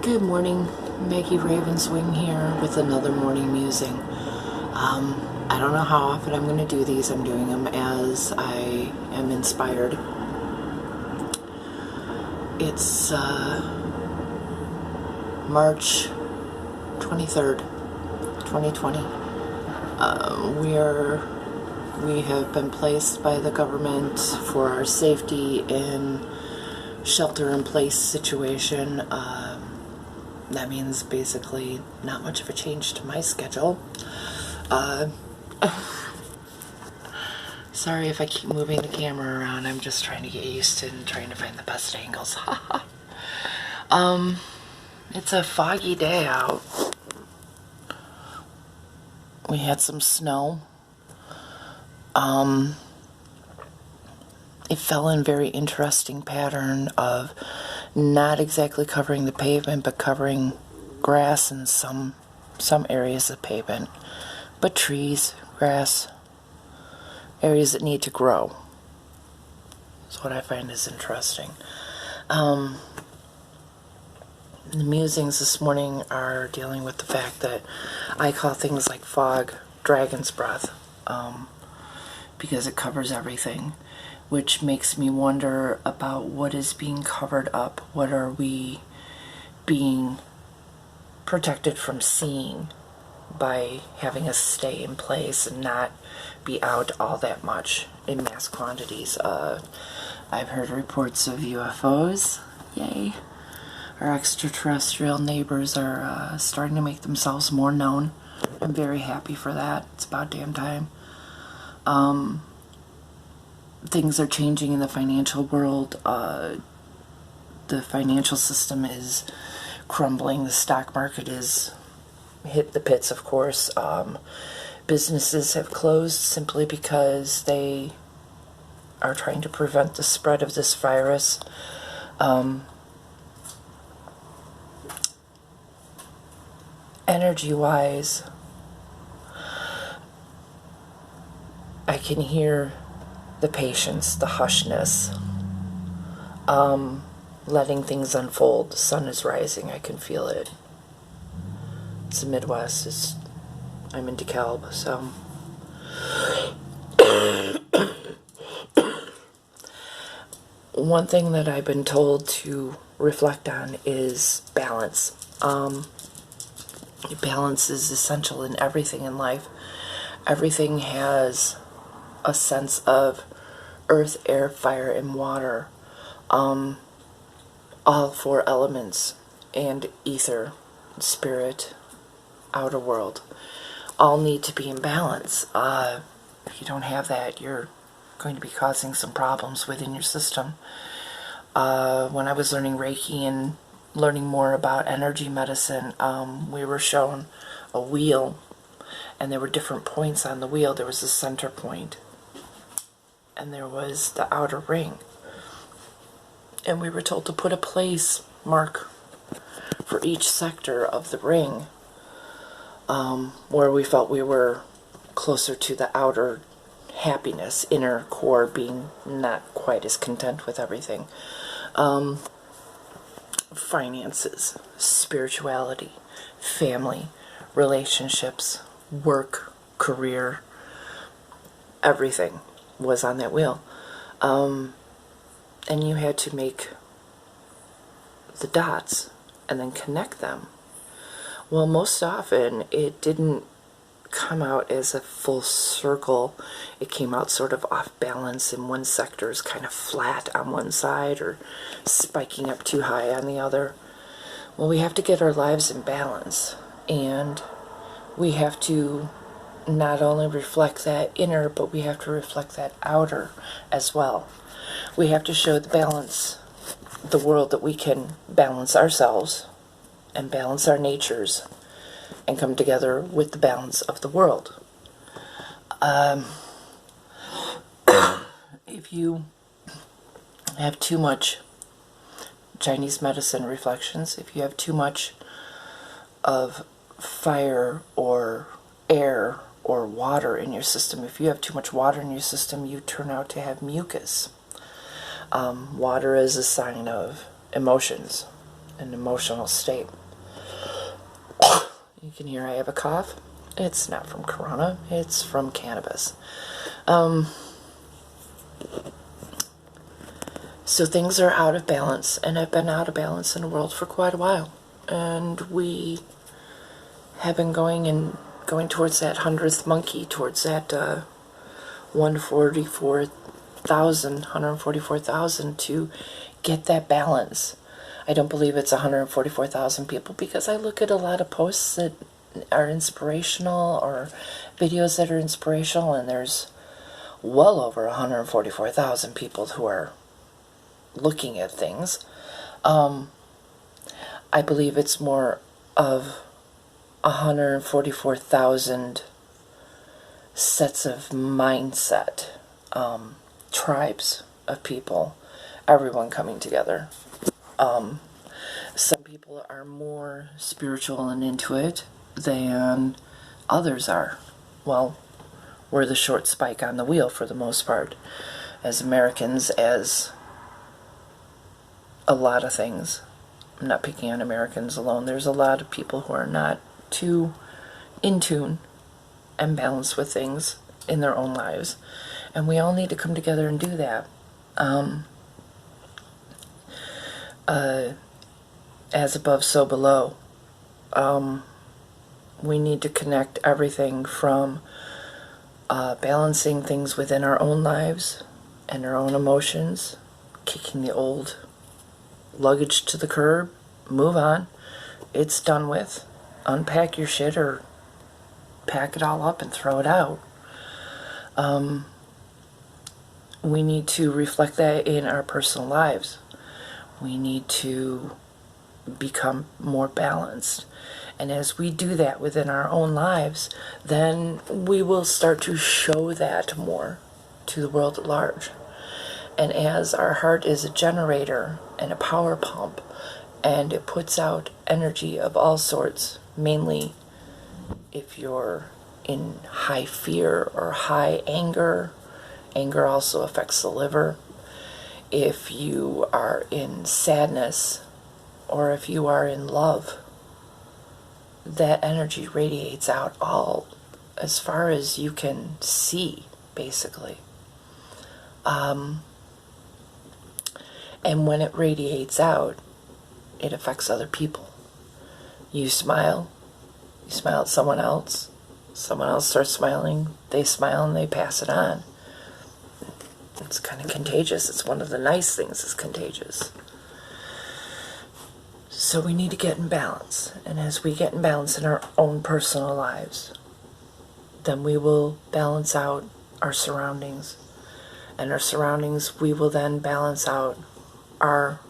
Good morning, Maggie Ravenswing here with another morning musing. I don't know how often I'm going to do these. I'm doing them as I am inspired. It's March 23rd, 2020. We have been placed by the government for our safety in shelter-in-place situation. That means basically not much of a change to my schedule. Sorry if I keep moving the camera around. I'm just trying to get used to it and trying to find the best angles. It's a foggy day out. We had some snow. It fell in a very interesting pattern of not exactly covering the pavement, but covering grass and some areas of pavement, but trees, grass, areas that need to grow. That's what I find is interesting. The musings this morning are dealing with the fact that I call things like fog dragon's breath, because it covers everything, which makes me wonder about what is being covered up. What are we being protected from seeing by having us stay in place and not be out all that much in mass quantities? I've heard reports of UFOs. Yay. Our extraterrestrial neighbors are starting to make themselves more known. I'm very happy for that. It's about damn time. Things are changing in the financial world. The financial system is crumbling. The stock market is hit the pits, of course. Businesses have closed simply because they are trying to prevent the spread of this virus. Energy-wise, I can hear the patience, the hushness, letting things unfold. The sun is rising. I can feel it. It's the Midwest. I'm in DeKalb, so. One thing that I've been told to reflect on is balance. Balance is essential in everything in life. Everything has a sense of earth, air, fire, and water. All four elements, and ether, spirit, outer world, all need to be in balance. If you don't have that, you're going to be causing some problems within your system. When I was learning Reiki and learning more about energy medicine, we were shown a wheel, and there were different points on the wheel. There was a center point, and there was the outer ring. And we were told to put a place mark for each sector of the ring, where we felt we were closer to the outer happiness, inner core being not quite as content with everything. Finances, spirituality, family, relationships, work, career, everything was on that wheel. And you had to make the dots and then connect them. Well, most often it didn't come out as a full circle. It came out sort of off balance, and one sector is kind of flat on one side or spiking up too high on the other. Well, we have to get our lives in balance, and we have to not only reflect that inner, but we have to reflect that outer as well. We have to show the balance, the world, that we can balance ourselves and balance our natures and come together with the balance of the world. If you have too much Chinese medicine reflections, if you have too much of fire or air or water in your system, if you have too much water in your system, you turn out to have mucus. Water is a sign of emotions. an emotional state. You can hear I have a cough. It's not from Corona, it's from cannabis. So things are out of balance, and have been out of balance in the world for quite a while. And we have been going towards that 100th monkey, towards that 144,000 to get that balance. I don't believe it's 144,000 people, because I look at a lot of posts that are inspirational or videos that are inspirational, and there's well over 144,000 people who are looking at things. I believe it's more of 144,000 sets of mindset, tribes of people, everyone coming together. Some people are more spiritual and into it than others are. Well, we're the short spike on the wheel for the most part, as Americans, as a lot of things. I'm not picking on Americans alone. There's a lot of people who are not too in tune and balanced with things in their own lives. And we all need to come together and do that. As above, so below. We need to connect everything from balancing things within our own lives and our own emotions, kicking the old luggage to the curb, move on, it's done with, unpack your shit or pack it all up and throw it out. We need to reflect that in our personal lives. We need to become more balanced. And as we do that within our own lives, then we will start to show that more to the world at large. And as our heart is a generator and a power pump, and it puts out energy of all sorts, mainly if you're in high fear or high anger. Anger also affects the liver. If you are in sadness, or if you are in love, that energy radiates out all as far as you can see, basically. And when it radiates out, it affects other people. You smile at someone else starts smiling, they smile and they pass it on. It's kind of contagious. It's one of the nice things, is contagious. So we need to get in balance. And as we get in balance in our own personal lives, then we will balance out our surroundings. And our surroundings, we will then balance out our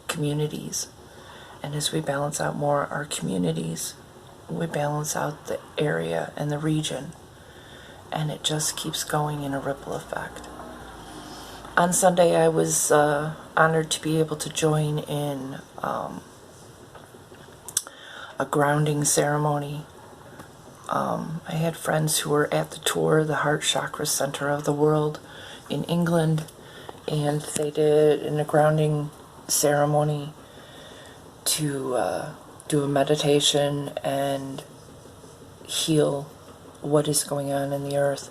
communities. And as we balance out more our communities, we balance out the area and the region. And it just keeps going in a ripple effect. On Sunday, I was honored to be able to join in a grounding ceremony. I had friends who were at the tour, the Heart Chakra Center of the World in England, and they did a grounding ceremony to do a meditation and heal what is going on in the earth.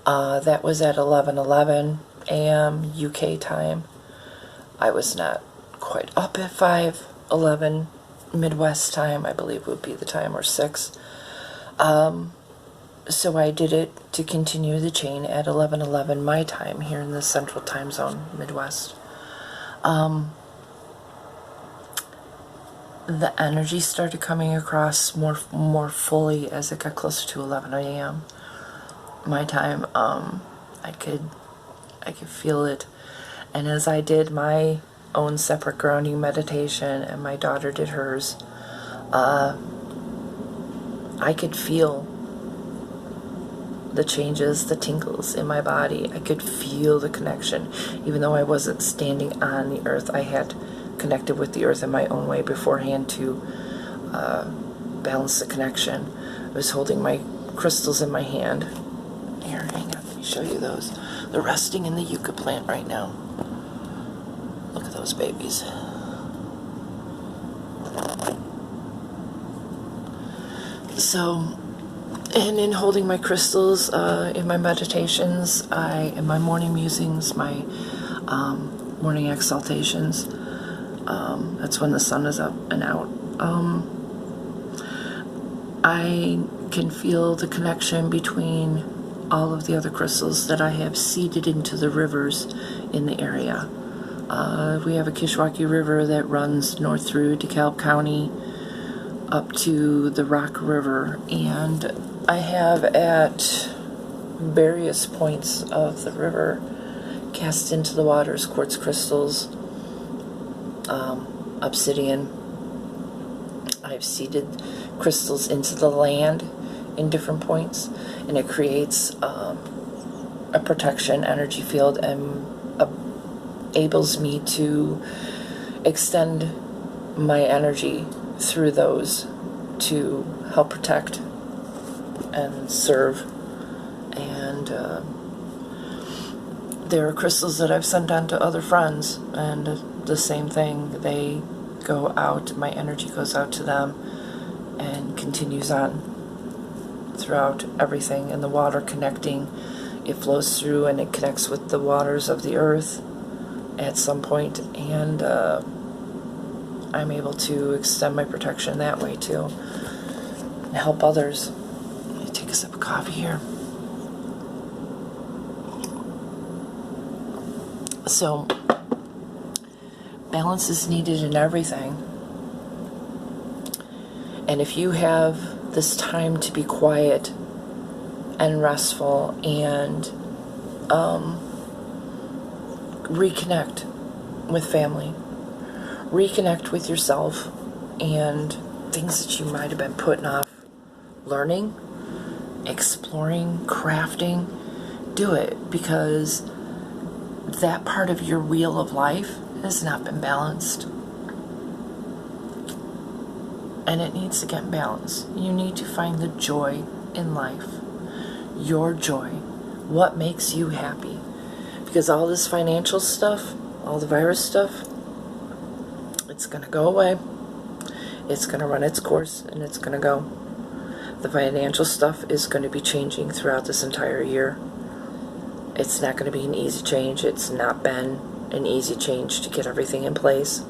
That was at 11:11 a.m. UK time. I was not quite up at 5:11 Midwest time, I believe would be the time, or 6. So I did it to continue the chain at 11:11 my time here in the Central Time Zone, Midwest. The energy started coming across more fully as it got closer to 11 a.m. my time. I could feel it, and as I did my own separate grounding meditation and my daughter did hers, I could feel the changes, the tingles in my body. I could feel the connection. Even though I wasn't standing on the earth, I had connected with the earth in my own way beforehand to balance the connection. I was holding my crystals in my hand. Here, hang on, let me show you those. They're resting in the yucca plant right now. Look at those babies. So, and in holding my crystals, in my meditations, in my morning musings, my morning exaltations, that's when the sun is up and out, I can feel the connection between all of the other crystals that I have seeded into the rivers in the area. We have a Kishwaukee River that runs north through DeKalb County up to the Rock River, and I have at various points of the river cast into the waters quartz crystals, obsidian. I've seeded crystals into the land in different points, and it creates a protection energy field and enables me to extend my energy through those to help protect and serve. And there are crystals that I've sent on to other friends, and the same thing. They go out, my energy goes out to them and continues on throughout everything. And the water connecting, it flows through and it connects with the waters of the earth at some point, and I'm able to extend my protection that way too and help others. Let me take a sip of coffee here. So, balance is needed in everything. And if you have this time to be quiet and restful and reconnect with family, reconnect with yourself and things that you might have been putting off, learning, exploring, crafting, do it, because that part of your wheel of life has not been balanced. And it needs to get balanced. You need to find the joy in life. Your joy. What makes you happy? Because all this financial stuff, all the virus stuff, it's going to go away. It's going to run its course and it's going to go. The financial stuff is going to be changing throughout this entire year. It's not going to be an easy change. It's not been an easy change to get everything in place.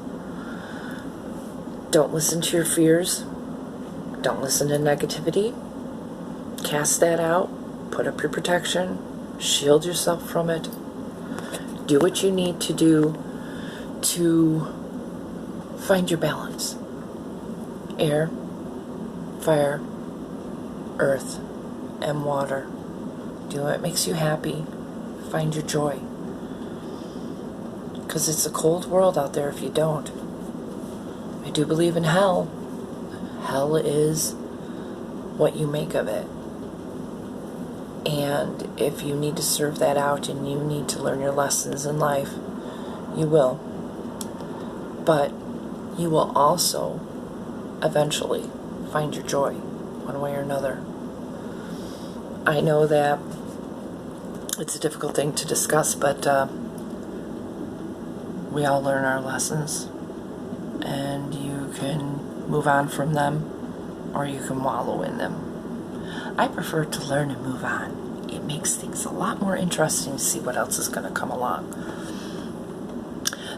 Don't listen to your fears. Don't listen to negativity. Cast that out. Put up your protection. Shield yourself from it. Do what you need to do to find your balance. Air, fire, earth, and water. Do what makes you happy. Find your joy. Because it's a cold world out there if you don't. I do believe in hell. Hell is what you make of it. And if you need to serve that out and you need to learn your lessons in life, you will. But you will also eventually find your joy one way or another. I know that it's a difficult thing to discuss, but we all learn our lessons, and you can move on from them or you can wallow in them. I prefer to learn and move on. It makes things a lot more interesting to see what else is going to come along.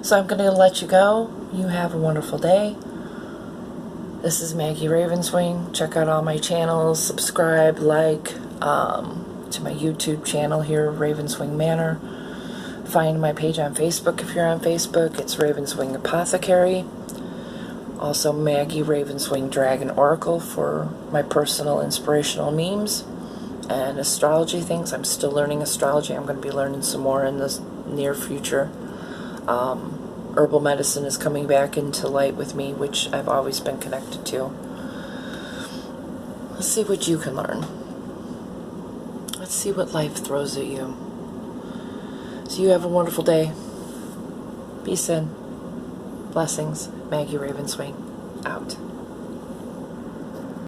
So I'm going to let you go. You have a wonderful day. This is Maggie Ravenswing. Check out all my channels. Subscribe, like to my YouTube channel here, Ravenswing Manor. Find my page on Facebook if you're on Facebook. It's Ravenswing Apothecary. Also Maggie Ravenswing Dragon Oracle for my personal inspirational memes and astrology things. I'm still learning astrology. I'm going to be learning some more in the near future. Herbal medicine is coming back into light with me, which I've always been connected to. Let's see what you can learn. Let's see what life throws at you. So you have a wonderful day. Peace in. Blessings. Maggie Ravenswing. Out.